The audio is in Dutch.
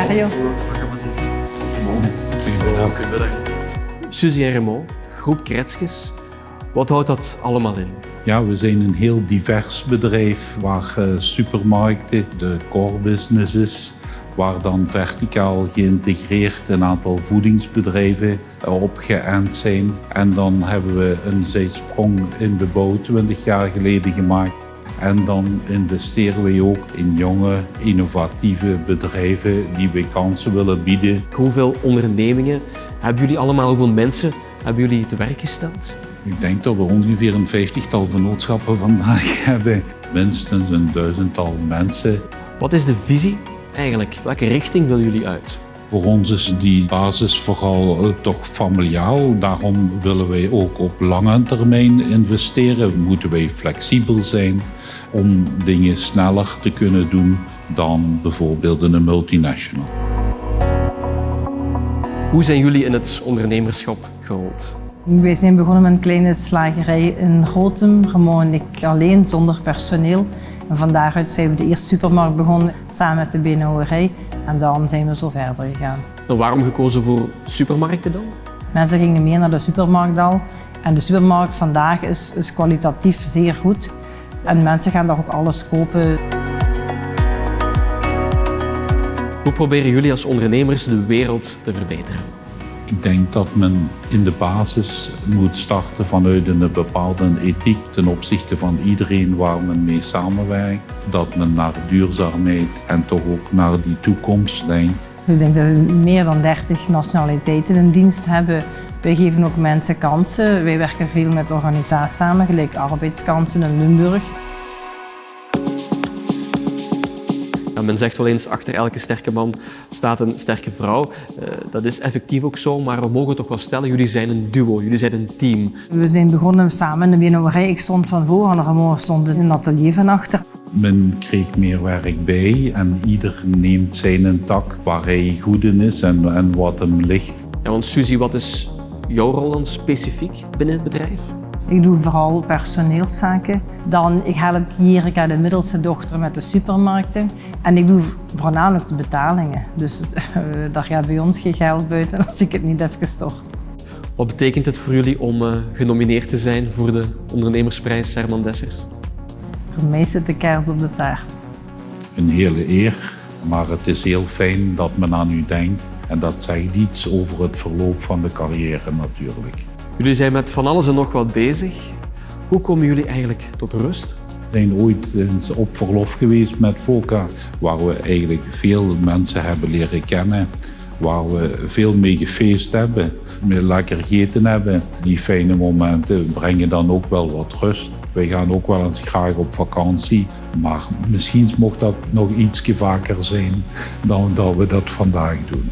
Mario. Suzy en Raymond, groep Kretskes. Wat houdt dat allemaal in? Ja, we zijn een heel divers bedrijf waar supermarkten, de core business is, waar dan verticaal geïntegreerd een aantal voedingsbedrijven opgeënt zijn. En dan hebben we een zijsprong in de bouw 20 jaar geleden gemaakt. En dan investeren we ook in jonge, innovatieve bedrijven die we kansen willen bieden. Hoeveel ondernemingen hebben jullie allemaal, hoeveel mensen hebben jullie te werk gesteld? Ik denk dat we ongeveer een 50-tal vennootschappen vandaag hebben. Minstens een 1000-tal mensen. Wat is de visie eigenlijk? Welke richting willen jullie uit? Voor ons is die basis vooral toch familiaal. Daarom willen wij ook op lange termijn investeren. Moeten wij flexibel zijn om dingen sneller te kunnen doen dan bijvoorbeeld in een multinational. Hoe zijn jullie in het ondernemerschap gerold? Wij zijn begonnen met een kleine slagerij in Rotem, Raymond en ik alleen, zonder personeel. En van daaruit zijn we de eerste supermarkt begonnen, samen met de beenhouwerij. En dan zijn we zo verder gegaan. En waarom gekozen voor supermarkten dan? Mensen gingen meer naar de supermarkt al. En de supermarkt vandaag is kwalitatief zeer goed. En mensen gaan daar ook alles kopen. Hoe proberen jullie als ondernemers de wereld te verbeteren? Ik denk dat men in de basis moet starten vanuit een bepaalde ethiek ten opzichte van iedereen waar men mee samenwerkt. Dat men naar duurzaamheid en toch ook naar die toekomst denkt. Ik denk dat we meer dan 30 nationaliteiten in dienst hebben. Wij geven ook mensen kansen. Wij werken veel met organisaties samen, gelijk arbeidskansen in Limburg. Ja, men zegt wel eens, achter elke sterke man staat een sterke vrouw. Dat is effectief ook zo, maar we mogen toch wel stellen, jullie zijn een duo, jullie zijn een team. We zijn begonnen samen in de beenhouwerij. Ik stond van voor en Raymond stond in een atelier van achter. Men kreeg meer werk bij en ieder neemt zijn tak waar hij goed in is en wat hem ligt. Ja, want Suzy, wat is jouw rol dan specifiek binnen het bedrijf? Ik doe vooral personeelszaken. Dan ik help Jirika, de middelste dochter, met de supermarkten. En ik doe voornamelijk de betalingen. Dus daar gaat bij ons geen geld buiten als ik het niet heb gestort. Wat betekent het voor jullie om genomineerd te zijn voor de ondernemersprijs Herman Dessers? Voor mij zit de kaart op de taart. Een hele eer, maar het is heel fijn dat men aan u denkt. En dat zegt iets over het verloop van de carrière natuurlijk. Jullie zijn met van alles en nog wat bezig. Hoe komen jullie eigenlijk tot rust? We zijn ooit eens op verlof geweest met Voka, waar we eigenlijk veel mensen hebben leren kennen, waar we veel mee gefeest hebben, mee lekker gegeten hebben. Die fijne momenten brengen dan ook wel wat rust. Wij gaan ook wel eens graag op vakantie, maar misschien mocht dat nog iets vaker zijn dan dat we dat vandaag doen.